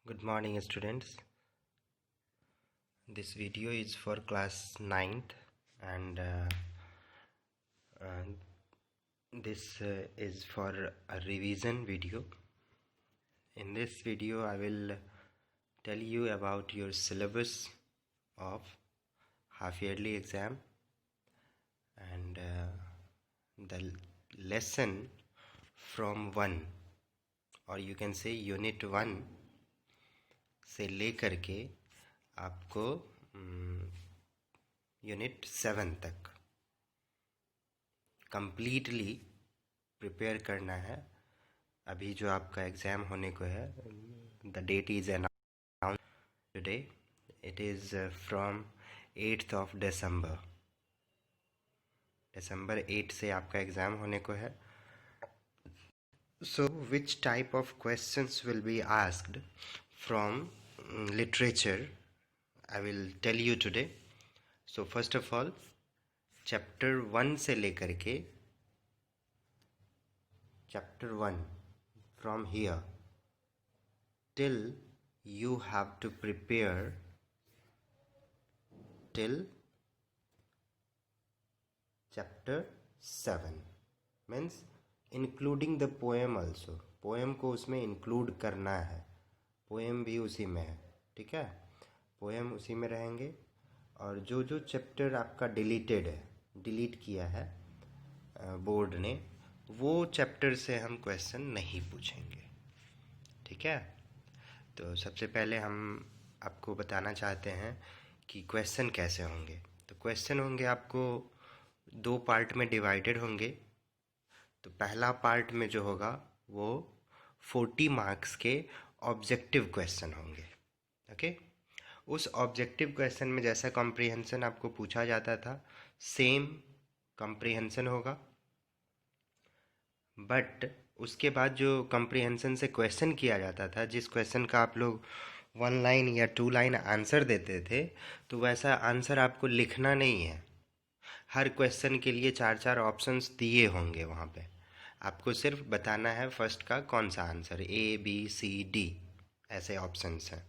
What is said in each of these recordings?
Good morning, students. This video is for class 9th and this is for a revision video. In this video, I will tell you about your syllabus of half-yearly exam and the lesson from 1 or you can say unit 1 से लेकर के आपको unit 7 तक completely prepare करना है। अभी जो आपका एग्ज़ाम होने को है, the that is announce today, it is from 8th of December। December 8 से आपका एग्ज़ाम होने को है। So which type of questions will be asked from literature I will tell you today. So first of all, chapter 1 से लेकर के chapter 1 from here till you have to prepare till chapter 7 means including the poem also. Poem को उसमें include करना है, poem भी उसी में है, ठीक है, पोएम उसी में रहेंगे। और जो जो चैप्टर आपका डिलीटेड है, डिलीट किया है बोर्ड ने, वो चैप्टर से हम क्वेश्चन नहीं पूछेंगे, ठीक है। तो सबसे पहले हम आपको बताना चाहते हैं कि क्वेश्चन कैसे होंगे। तो क्वेश्चन होंगे आपको 2 पार्ट में डिवाइडेड होंगे। तो पहला पार्ट में जो होगा वो 40 मार्क्स के ऑब्जेक्टिव क्वेश्चन होंगे, ओके। उस ऑब्जेक्टिव क्वेश्चन में जैसा कॉम्प्रिहेंशन आपको पूछा जाता था, सेम कॉम्प्रिहेंशन होगा, बट उसके बाद जो कॉम्प्रिहेंशन से क्वेश्चन किया जाता था, जिस क्वेश्चन का आप लोग 1 लाइन या 2 लाइन आंसर देते थे, तो वैसा आंसर आपको लिखना नहीं है। हर क्वेश्चन के लिए 4-4 ऑप्शंस दिए होंगे वहाँ पे, आपको सिर्फ बताना है फर्स्ट का कौन सा answer, A B C D ऐसे ऑप्शंस हैं,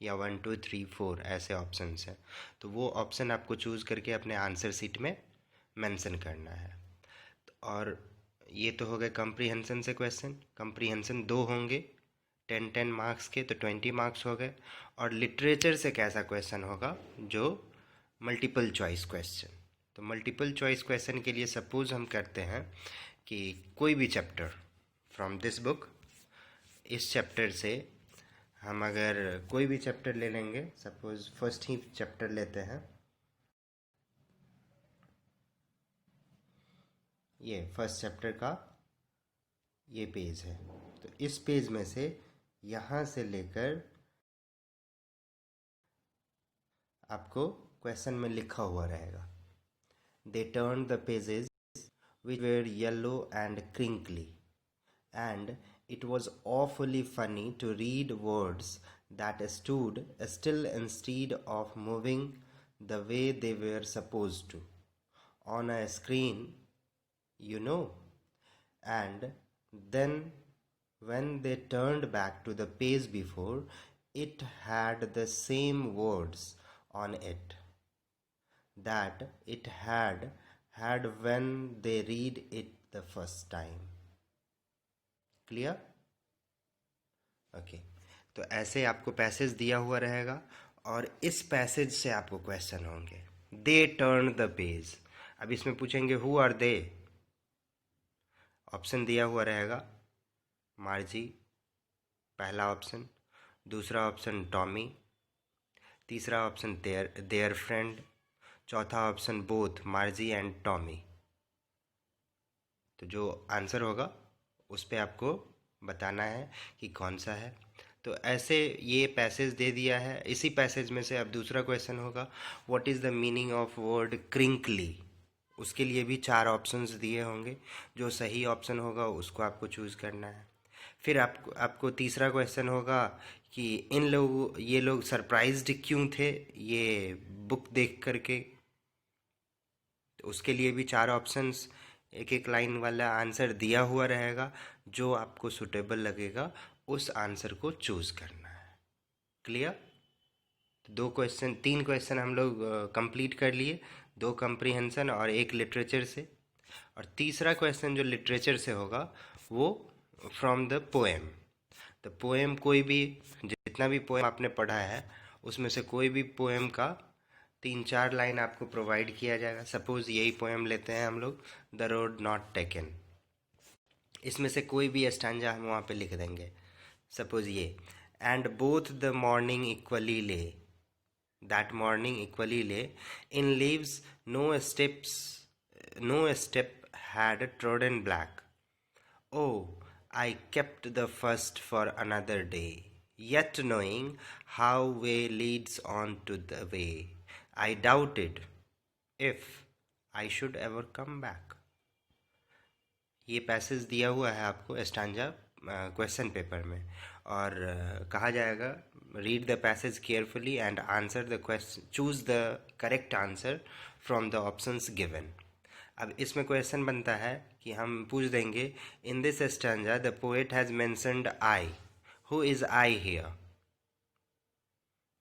या 1 2 3 4 ऐसे ऑप्शंस हैं। तो वो ऑप्शन आपको चूज़ करके अपने आंसर शीट में मेंशन करना है। और ये तो हो गए कॉम्प्रिहेंशन से क्वेश्चन। कॉम्प्रिहेंशन 2 होंगे 10-10 मार्क्स के, तो 20 मार्क्स हो गए। और लिटरेचर से कैसा क्वेश्चन होगा, जो मल्टीपल चॉइस क्वेश्चन। तो मल्टीपल चॉइस क्वेश्चन के लिए सपोज हम करते हैं कि कोई भी चैप्टर फ्रॉम दिस बुक, इस चैप्टर से हम अगर कोई भी चैप्टर ले लेंगे, सपोज फर्स्ट ही चैप्टर लेते हैं, ये फर्स्ट चैप्टर का ये पेज है। तो इस पेज में से यहाँ से लेकर आपको क्वेश्चन में लिखा हुआ रहेगा, they turn the pages which were yellow and crinkly, and it was awfully funny to read words that stood still instead of moving the way they were supposed to on a screen, you know. And then when they turned back to the page before, it had the same words on it that it had when they read it the first time. Clear? Okay. तो ऐसे आपको passage दिया हुआ रहेगा और इस passage से आपको क्वेश्चन होंगे। दे टर्न द पेज, अब इसमें पूछेंगे हु आर दे, ऑप्शन दिया हुआ रहेगा, मार्जी पहला ऑप्शन, दूसरा ऑप्शन टॉमी, तीसरा ऑप्शन देयर फ्रेंड, चौथा ऑप्शन बोथ मार्जी एंड टॉमी। तो जो आंसर होगा उस पर आपको बताना है कि कौन सा है। तो ऐसे ये पैसेज दे दिया है। इसी पैसेज में से अब दूसरा क्वेश्चन होगा, what is the meaning of word crinkly. उसके लिए भी 4 ऑप्शंस दिए होंगे, जो सही ऑप्शन होगा उसको आपको चूज़ करना है। फिर आपको तीसरा क्वेश्चन होगा कि ये लोग सरप्राइज्ड क्यों थे ये बुक देख करके। तो उसके लिए भी 4 ऑप्शंस, एक एक लाइन वाला आंसर दिया हुआ रहेगा, जो आपको सुटेबल लगेगा उस आंसर को चूज़ करना है, क्लियर? दो क्वेश्चन, तीन क्वेश्चन हम लोग कंप्लीट कर लिए, दो कंप्रीहेंशन और एक लिटरेचर से। और तीसरा क्वेश्चन जो लिटरेचर से होगा वो from the poem. The poem, कोई भी, जितना भी पोएम आपने पढ़ा है उसमें से कोई भी पोएम का 3-4 लाइन आपको प्रोवाइड किया जाएगा। सपोज यही पोएम लेते हैं हम लोग, द रोड नॉट टेकन। इसमें से कोई भी स्टैंजा हम वहाँ पे लिख देंगे। सपोज ये, and both the morning equally lay, that morning equally lay, in leaves no steps, no step had trodden black. Oh, I kept the first for another day, yet knowing how way leads on to the way, I doubted if I should ever come back. ये passage दिया हुआ है आपको stanza question paper में, और कहा जाएगा read the passage carefully and answer the question, choose the correct answer from the options given. अब इसमें क्वेश्चन बनता है कि हम पूछ देंगे, in this stanza the poet has mentioned I, who is I hear?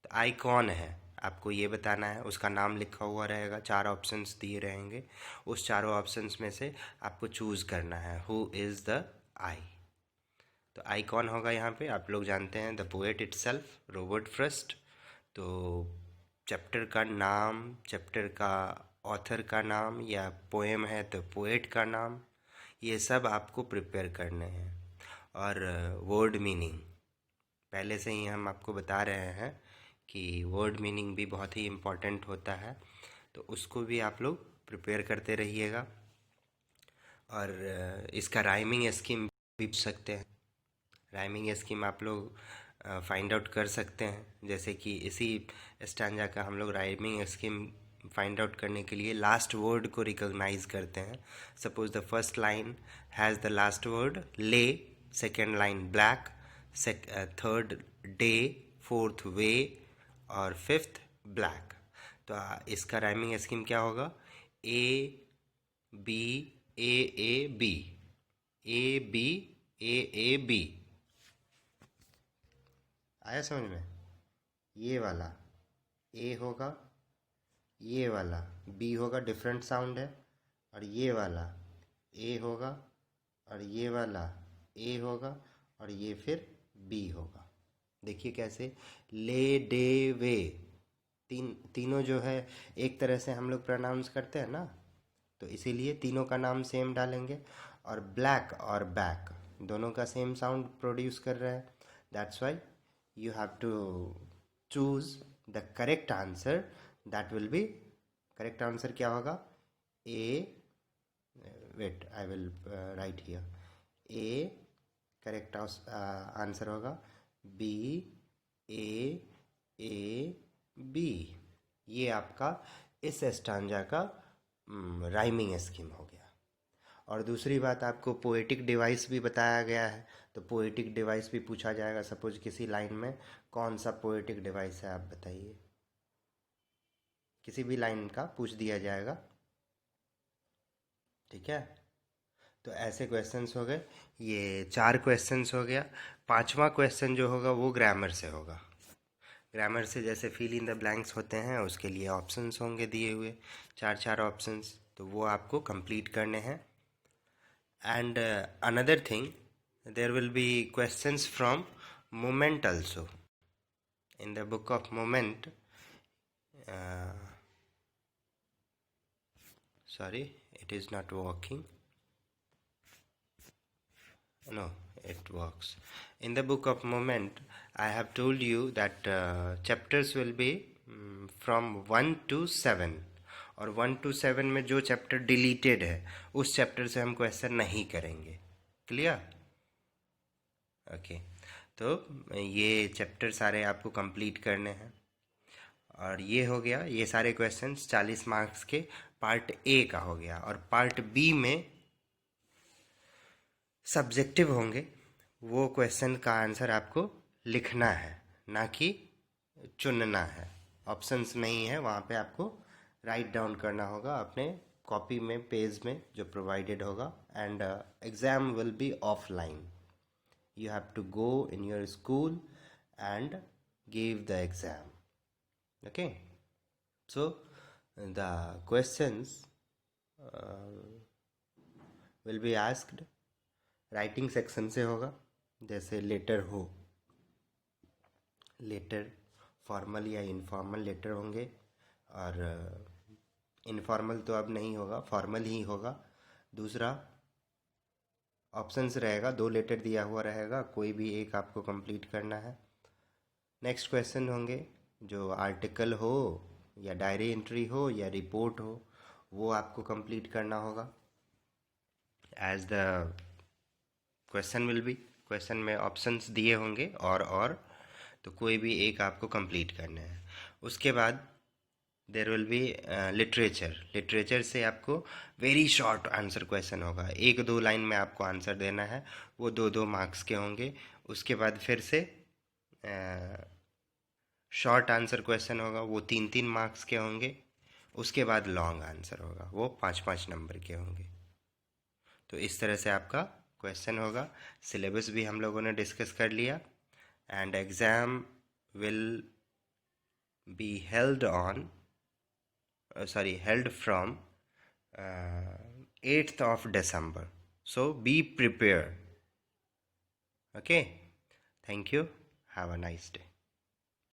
तो आई कौन है आपको ये बताना है, उसका नाम लिखा हुआ रहेगा, 4 ऑप्शंस दिए रहेंगे, उस चारों ऑप्शंस में से आपको चूज करना है हु इज द आई। तो आई कौन होगा यहाँ पे आप लोग जानते हैं, the poet itself, Robert Frost. तो चैप्टर का नाम, चैप्टर का ऑथर का नाम, या पोएम है तो पोएट का नाम, ये सब आपको प्रिपेयर करने हैं। और वर्ड मीनिंग पहले से ही हम आपको बता रहे हैं कि वर्ड मीनिंग भी बहुत ही इम्पोर्टेंट होता है, तो उसको भी आप लोग प्रिपेयर करते रहिएगा। और इसका राइमिंग स्कीम भी पूछ सकते हैं, राइमिंग स्कीम आप लोग फाइंड आउट कर सकते हैं। जैसे कि इसी स्टैंजा का हम लोग राइमिंग स्कीम फाइंड आउट करने के लिए लास्ट वर्ड को रिकॉग्नाइज करते हैं। Suppose the first line has the last word lay, second line black, third day, fourth way और फिफ्थ ब्लैक। तो इसका राइमिंग स्कीम क्या होगा, A B A A B, A B A B. आया समझ में? ये वाला ए होगा, ये वाला बी होगा, डिफरेंट साउंड है, और ये वाला ए होगा, और ये वाला ए होगा, और ये फिर बी होगा। देखिए कैसे, ले डे वे, तीनों जो है एक तरह से हम लोग प्रोनाउंस करते हैं ना, तो इसीलिए तीनों का नाम सेम डालेंगे। और ब्लैक और बैक दोनों का सेम साउंड प्रोड्यूस कर रहा है, that's why you have to choose the correct answer. That will be correct answer क्या होगा, A, wait I will write here, A correct answer होगा, B A A B। ये आपका इस स्टैंजा का राइमिंग स्कीम हो गया। और दूसरी बात, आपको पोएटिक डिवाइस भी बताया गया है, तो पोएटिक डिवाइस भी पूछा जाएगा। सपोज किसी लाइन में कौन सा पोएटिक डिवाइस है आप बताइए, किसी भी लाइन का पूछ दिया जाएगा, ठीक है? तो ऐसे क्वेश्चंस हो गए, ये 4 क्वेश्चंस हो गया। 5वां क्वेश्चन जो होगा वो ग्रामर से होगा। ग्रामर से जैसे फिल इन द ब्लैंक्स होते हैं, उसके लिए ऑप्शंस होंगे दिए हुए, 4 ऑप्शंस, तो वो आपको कंप्लीट करने हैं। And another thing, there will be questions from moment also. In the book of moment, sorry, it is not working. No, it works. In the book of moment, I have told you that chapters will be from 1 to 7. और 1 to 7 में जो chapter deleted है उस chapter से हम question नहीं करेंगे। Clear? Okay, तो ये चैप्टर सारे आपको कंप्लीट करने हैं। और ये हो गया, ये सारे क्वेश्चंस 40 मार्क्स के पार्ट ए का हो गया। और पार्ट बी में सब्जेक्टिव होंगे, वो क्वेश्चन का आंसर आपको लिखना है, ना कि चुनना है। ऑप्शंस नहीं है वहाँ पे, आपको राइट डाउन करना होगा अपने कॉपी में, पेज में जो प्रोवाइडेड होगा। And exam will be offline, you have to go in your school and give the exam. Okay, so the questions will be asked writing section से होगा, जैसे लेटर हो, लेटर फॉर्मल या informal letter होंगे, और informal तो अब नहीं होगा, फॉर्मल ही होगा। दूसरा ऑप्शंस रहेगा, 2 लेटर दिया हुआ रहेगा, कोई भी एक आपको कंप्लीट करना है। नेक्स्ट क्वेश्चन होंगे जो आर्टिकल हो या डायरी एंट्री हो या रिपोर्ट हो, वो आपको कंप्लीट करना होगा। As the question will be, question में ऑप्शंस दिए होंगे और तो कोई भी एक आपको कंप्लीट करना है। उसके बाद there will be literature. Literature से आपको वेरी शॉर्ट आंसर क्वेश्चन होगा, 1-2 लाइन में आपको आंसर देना है, वो 2-2 मार्क्स के होंगे। उसके बाद फिर से शॉर्ट आंसर क्वेश्चन होगा, वो 3-3 मार्क्स के होंगे। उसके बाद लॉन्ग आंसर होगा, वो 5-5 नंबर के होंगे। तो इस तरह से आपका क्वेश्चन होगा। सिलेबस भी हम लोगों ने डिस्कस कर लिया। And exam will be held on held from 8th of December. So be prepared. Okay, thank you, have a nice day.